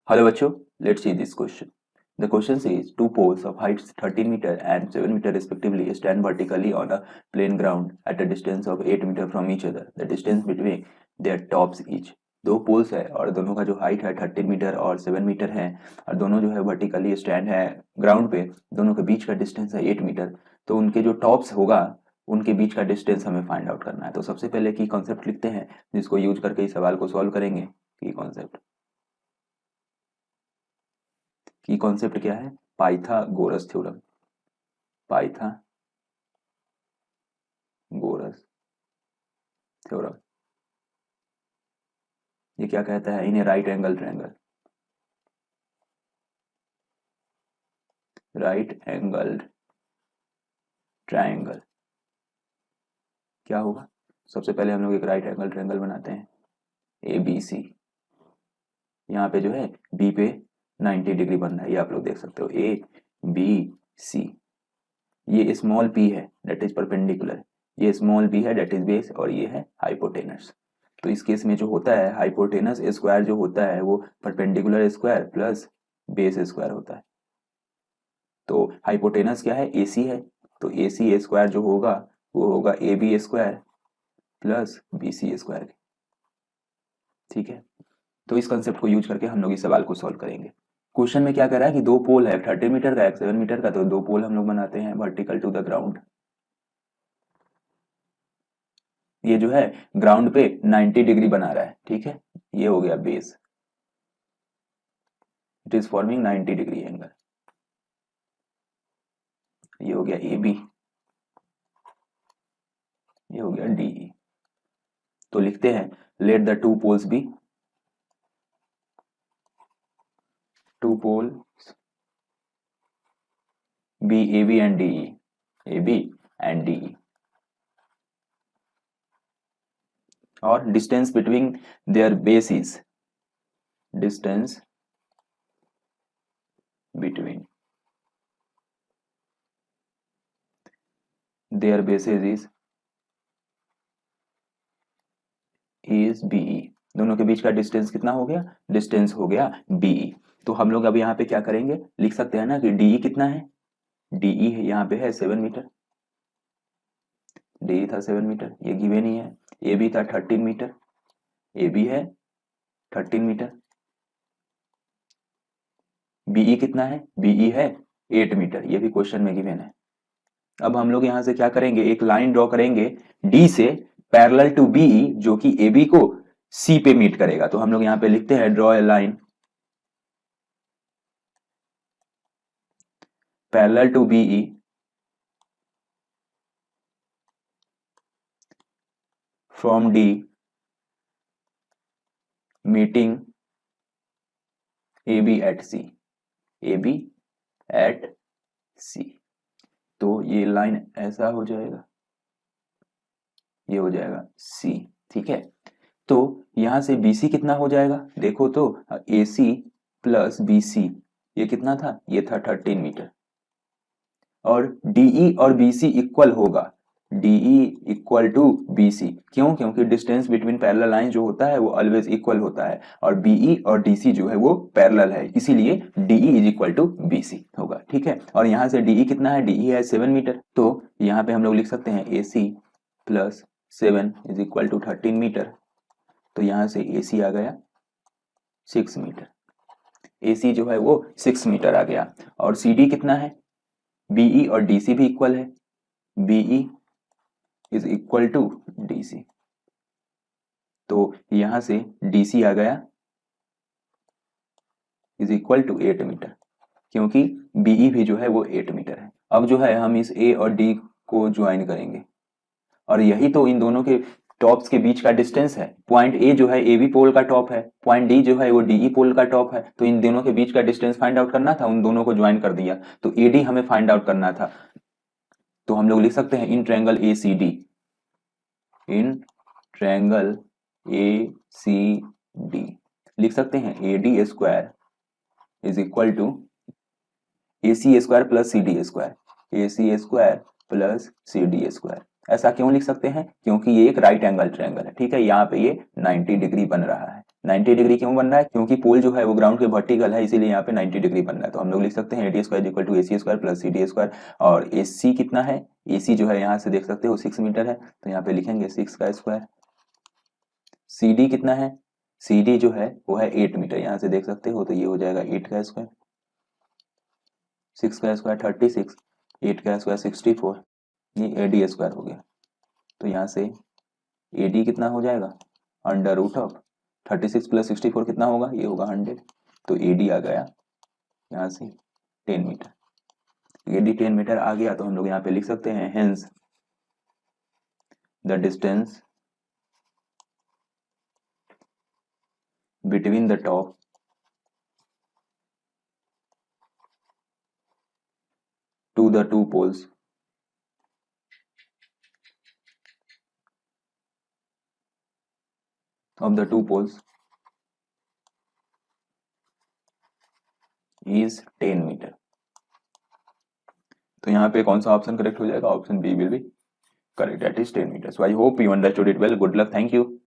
Hello बच्चों, let's see this question. The question says two poles of heights 13 meter and 7 meter respectively stand vertically on a plain ground at a distance of 8 meter from each other. The distance between their tops each. दो poles है और दोनों का जो height है 13 metre और 7 metre है और दोनों जो है वर्टिकली स्टैंड है ग्राउंड पे, दोनों के बीच का डिस्टेंस है 8 मीटर। तो उनके जो टॉप्स होगा उनके बीच का डिस्टेंस हमें फाइंड आउट करना है। तो सबसे पहले की कॉन्सेप्ट लिखते हैं जिसको यूज करके इस सवाल को सॉल्व करेंगे। की कॉन्सेप्ट क्या है? Pythagoras theorem. पाइथागोरस थ्योरम ये क्या कहता है? In a right angle triangle, right angled triangle क्या होगा? सबसे पहले हम लोग एक राइट एंगल ट्रायंगल बनाते हैं ए बी सी। यहाँ पे जो है बी पे 90 डिग्री बन रहा है, ये आप लोग देख सकते हो। ए बी सी, ये स्मॉल पी है दैट इज परपेंडिकुलर, ये स्मॉल बी है दैट इज बेस, और ये है हाइपोटेनस। तो इस केस में जो होता है हाइपोटेनस स्क्वायर जो होता है वो perpendicular square plus base square होता है। तो हाइपोटेनस क्या है? एसी है, तो एसी स्क्वायर जो होगा वो होगा A B square plus B C square. ठीक है, तो इस कंसेप्ट को यूज करके हम लोग इस सवाल को सॉल्व करेंगे। क्वेश्चन में क्या कह रहा है कि दो पोल है 13 मीटर का, एक 7 मीटर का, तो दो पोल हम लोग बनाते हैं वर्टिकल टू द ग्राउंड। ये जो है ग्राउंड पे 90 डिग्री बना रहा है। ठीक है, ये हो गया base, it is forming 90 degree angle. ये हो गया ए बी, ये हो गया डी। तो लिखते हैं let the two poles be, two poles be A B and D, A B and D, और distance between their basis, distance between their basis is BE. दोनों के बीच का डिस्टेंस कितना हो गया? डिस्टेंस हो गया बीई। तो हम लोग अब यहाँ पे क्या करेंगे? लिख सकते हैं ना कि डीई कितना है? डीई है यहाँ पे है 7 मीटर, डीई था 7 मीटर, ये गिवन ही है। ए बी था 13 मीटर, ए बी है 13 मीटर। बीई कितना है? बीई है 8 मीटर, ये भी क्वेश्चन में गिवन है। अब हम लोग यहाँ से क्या करेंगे? एक लाइन ड्रॉ करेंगे डी से पैरेलल टू बीई जो कि ए बी को सी पे मीट करेगा। तो हम लोग यहाँ पे लिखते हैं draw a line parallel to BE from D meeting A B at C, A B at C. तो ये लाइन ऐसा हो जाएगा, ये हो जाएगा सी। ठीक है, तो यहां से BC कितना हो जाएगा? देखो तो AC प्लस BC ये कितना था? ये था 13 मीटर। और DE और BC इक्वल होगा, DE इक्वल टू BC। क्यों? क्योंकि डिस्टेंस बिटवीन पैरेलल लाइन जो होता है वो ऑलवेज इक्वल होता है, और BE और DC जो है वो पैरेलल है, इसीलिए DE is equal to BC होगा। ठीक है, और यहाँ से DE कितना है? DE है 7 मीटर। तो यहाँ पे हम लोग लिख सकते हैं AC plus 7 is equal to 13 metre. तो यहां से AC आ गया 6 मीटर, AC जो है वो 6 मीटर आ गया। और CD कितना है? BE और DC भी इक्वल है, BE is equal to DC। तो यहां से DC आ गया इज इक्वल टू 8 मीटर, क्योंकि BE भी जो है वो 8 मीटर है। अब जो है हम इस A और D को ज्वाइन करेंगे, और यही तो इन दोनों के टॉप्स के बीच का डिस्टेंस है। पॉइंट ए जो है AB पोल का टॉप है, पॉइंट डी जो है वो DE पोल का टॉप है। तो इन दोनों के बीच का डिस्टेंस फाइंड आउट करना था, उन दोनों को ज्वाइन कर दिया, तो AD हमें फाइंड आउट करना था। तो हम लोग लिख सकते हैं in triangle ACD, in triangle ACD लिख सकते हैं AD square is equal to AC square plus CD square, AC square plus CD square. ऐसा क्यों लिख सकते हैं? क्योंकि ये एक राइट एंगल ट्रायंगल है। ठीक है, यहाँ पे ये 90 डिग्री बन रहा है। 90 डिग्री क्यों बन रहा है? क्योंकि पोल जो है वो ग्राउंड के वर्टिकल है, इसीलिए यहाँ पे 90 डिग्री बन रहा है। तो हम लोग लिख सकते हैं AD² equal to AC² plus CD²। और AC कितना है? AC जो है यहाँ से देख सकते हो 6 मीटर है, तो यहाँ पे लिखेंगे 6 का स्क्वायर। CD कितना है? CD जो है वो है 8 मीटर, यहाँ से देख सकते हो, तो ये हो जाएगा 8 का स्क्वायर। 6 का स्क्वायर 36, 8 का स्क्वायर 64, ये AD² हो गया। तो यहाँ से AD कितना हो जाएगा? अंडर रूट ऑफ 36 प्लस 64 कितना होगा? ये होगा 100। तो AD आ गया यहाँ से 10 मीटर। AD 10 मीटर आ गया, तो हम लोग यहाँ पे लिख सकते हैं hence the distance between the top to the two poles of the two poles is 10 metre. तो यहाँ पे कौन सा ऑप्शन करेक्ट हो जाएगा? Option B will be correct, that is 10 metre. So I hope you understood it well. Good luck, thank you.